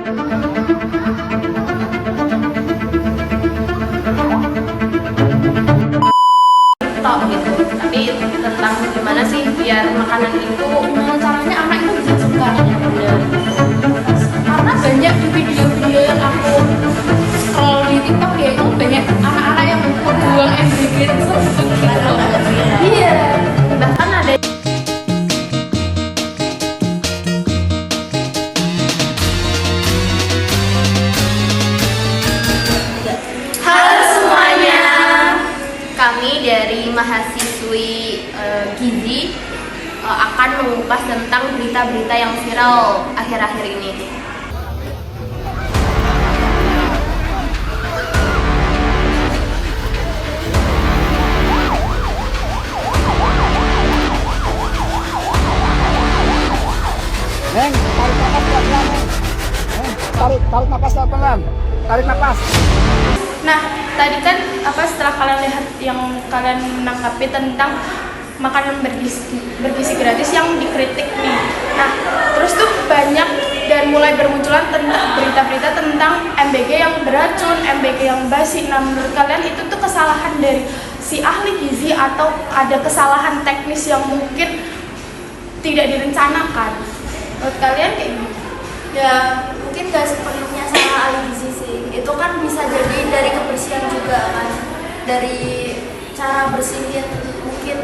Tok gitu, tapi tentang gimana sih biar makanan itu caranya anak itu bisa suka. benar. Karena banyak di video-video yang aku scroll di TikTok ya, itu banyak anak-anak yang membuang MBG tersebut gitu loh. Iya. Bahkan ada halo semuanya, kami dari mahasiswi gizi akan mengupas tentang berita-berita yang viral akhir-akhir ini. Neng, tarik nafas pelan-pelan, Neng. Neng, tarik nafas pelan-pelan. Tarik nafas. Nah, tadi kan setelah kalian lihat yang kalian menanggapi tentang makanan bergizi gratis yang dikritik nih. Nah, terus tuh banyak dan mulai bermunculan tentang berita-berita tentang MBG yang beracun, MBG yang basi. Nah, menurut kalian itu tuh kesalahan dari si ahli gizi atau ada kesalahan teknis yang mungkin tidak direncanakan? Menurut kalian kayak gimana? Ya mungkin gak sepenuhnya salah ahli gizi sih, itu kan bisa jadi dari kebersihan juga kan, dari cara bersihin mungkin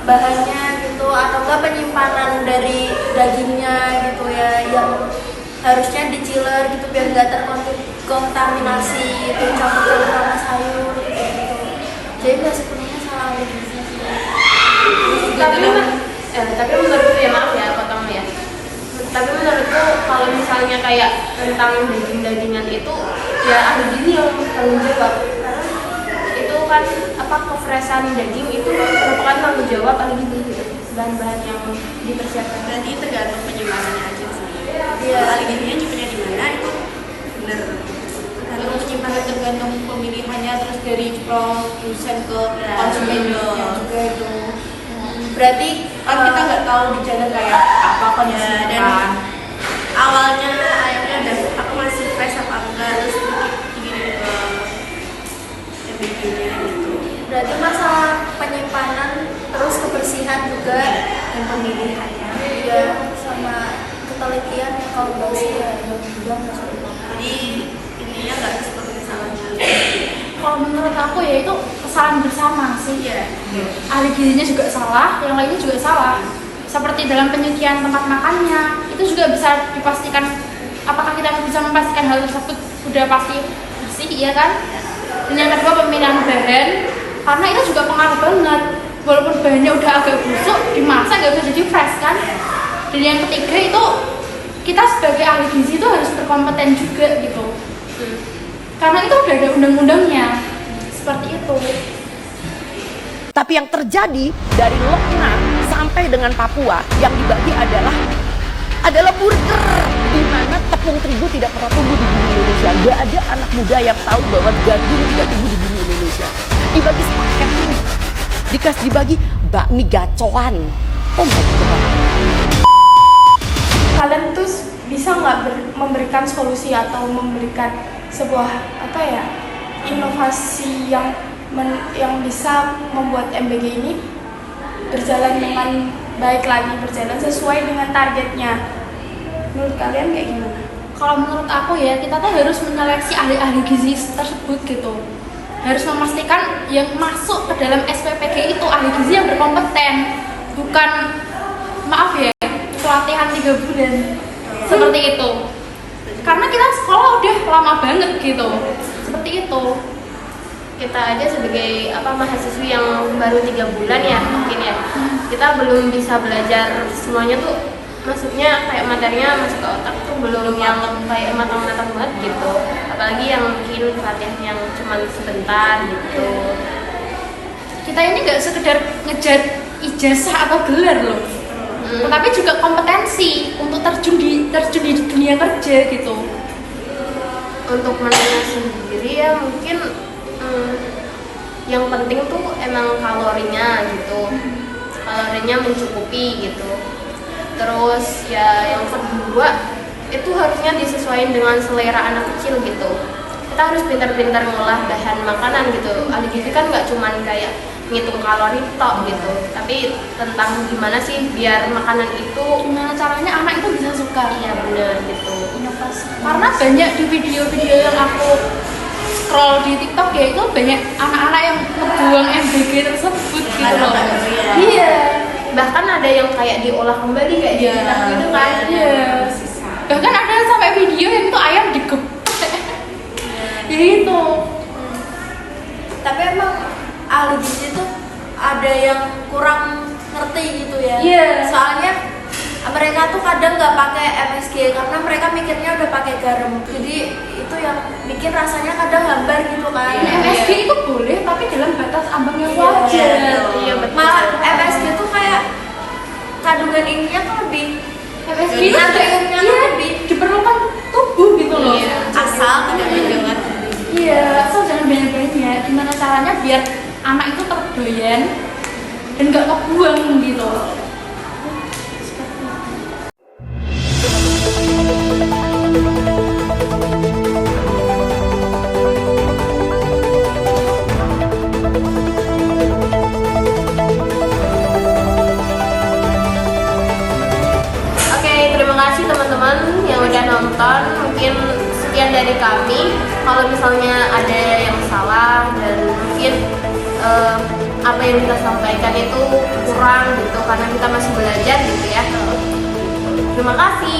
bahannya gitu, atau enggak penyimpanan dari dagingnya gitu ya, yang harusnya di chiller gitu biar nggak terkontaminasi itu campur sama sayur gitu. Jadi nggak sepenuhnya salah ahli gizi sih. Tapi menurutku ya, maaf ya potong ya, tapi menurutku kalau misalnya kayak tentang daging-dagingan itu ya ahli gizi yang tanggung jawab, karena itu kan kefreshan daging itu merupakan tanggung jawab ahli gizi gitu, bahan-bahan yang dipersiapkan. Berarti tergantung penyimpanannya aja sih. Iya. Ahli gizinya nyimpannya di mana itu bener. Tergantung penyimpanan, tergantung pemilihannya, terus dari produsen ke konsumennya juga itu. Berarti Kan kita nggak tahu di jalan kayak apa kondisinya dan kan. awalnya ayamnya udah aku masih fresh apa enggak, terus Gini ke MBG-nya gitu. berarti masalah penyimpanan terus kebersihan juga Dan pemilihannya. ya, sama ketelitian yang kalau basi ya yang bilang Jadi intinya nggak seperti salahnya. Kalau menurut aku ya itu kesalahan bersama sih. Iya. Ahli gizinya juga salah, yang lainnya juga salah. Seperti dalam penyucian tempat makannya, itu juga bisa dipastikan, apakah kita bisa memastikan hal tersebut sudah pasti bersih, iya kan? Dan yang kedua pemilihan bahan, karena itu juga pengaruh banget. Walaupun bahannya udah agak busuk, dimasak nggak bisa jadi fresh kan? Dan yang ketiga itu kita sebagai ahli gizi itu harus berkompeten juga gitu. Karena itu udah ada undang-undangnya, seperti itu. Tapi yang terjadi dari Lokna sampai dengan Papua yang dibagi adalah burger, di mana tepung terigu tidak pernah tumbuh di bumi Indonesia. Gak ada anak muda yang tahu bahwa gandum tidak tumbuh di bumi Indonesia. Dibagi sepaket ini, dibagi bakmi gacoan. Oh my god. Kalian tuh bisa nggak memberikan solusi atau memberikan sebuah inovasi yang bisa membuat MBG ini berjalan dengan baik lagi, berjalan sesuai dengan targetnya? Menurut kalian kayak gimana? Kalau menurut aku ya, kita tuh harus menyeleksi ahli-ahli gizi tersebut gitu. Harus memastikan yang masuk ke dalam SPPG itu ahli gizi yang berkompeten, bukan maaf ya pelatihan 3 bulan seperti itu. Karena kita sekolah udah lama banget gitu, seperti itu. Kita aja sebagai mahasiswi yang baru 3 bulan ya mungkin ya, kita belum bisa belajar semuanya tuh, maksudnya kayak materinya masuk ke otak tuh belum yang kayak matang-matang banget gitu, apalagi yang mungkin pelatihan yang cuma sebentar gitu. Kita ini nggak sekedar ngejar ijazah atau gelar loh, tetapi juga kompetensi untuk terjun di dunia kerja gitu. Untuk menunya sendiri ya mungkin yang penting tuh emang kalorinya gitu, kalorinya mencukupi gitu. Terus ya yang kedua itu harusnya disesuaikan dengan selera anak kecil gitu. Kita harus pintar-pintar ngolah bahan makanan gitu. Ahli gizi kan nggak cuman kayak ngitung kalori tok gitu, tapi tentang gimana sih biar makanan itu Gimana caranya anak itu bisa suka? iya bener gitu. Inovasi. Karena banyak di video-video yang aku scroll di TikTok ya itu banyak anak-anak yang ngebuang MBG tersebut gitu loh. Iya. Iya. Bahkan ada yang kayak diolah kembali kayak Iya. gitu kan. Iya. Bahkan ada sampai video yang itu ayam digepek. Ya itu. Tapi emang ahli gizi tuh ada yang kurang ngerti gitu ya. Iya. Soalnya mereka tuh kadang nggak pakai MSG karena mereka mikirnya udah pakai garam. Jadi itu yang bikin rasanya kadang hambar gitu kan. MSG itu boleh tapi dalam batas ambang yang Iya. wajar. Iya betul. Malah MSG tuh kayak kandungan ininya tuh lebih MSG itu natriumnya tuh iya, lebih diperlukan tubuh gitu loh. Iya. Asal tidak mendengar. Iya, asal jangan banyak-banyak. Gimana caranya biar anak itu terdoyan dan nggak kebuang gitu. Oke, terima kasih teman-teman yang udah nonton. Mungkin sekian dari kami. Kalau misalnya ada yang salah dan mungkin apa yang kita sampaikan itu kurang gitu karena kita masih belajar gitu ya. Terima kasih.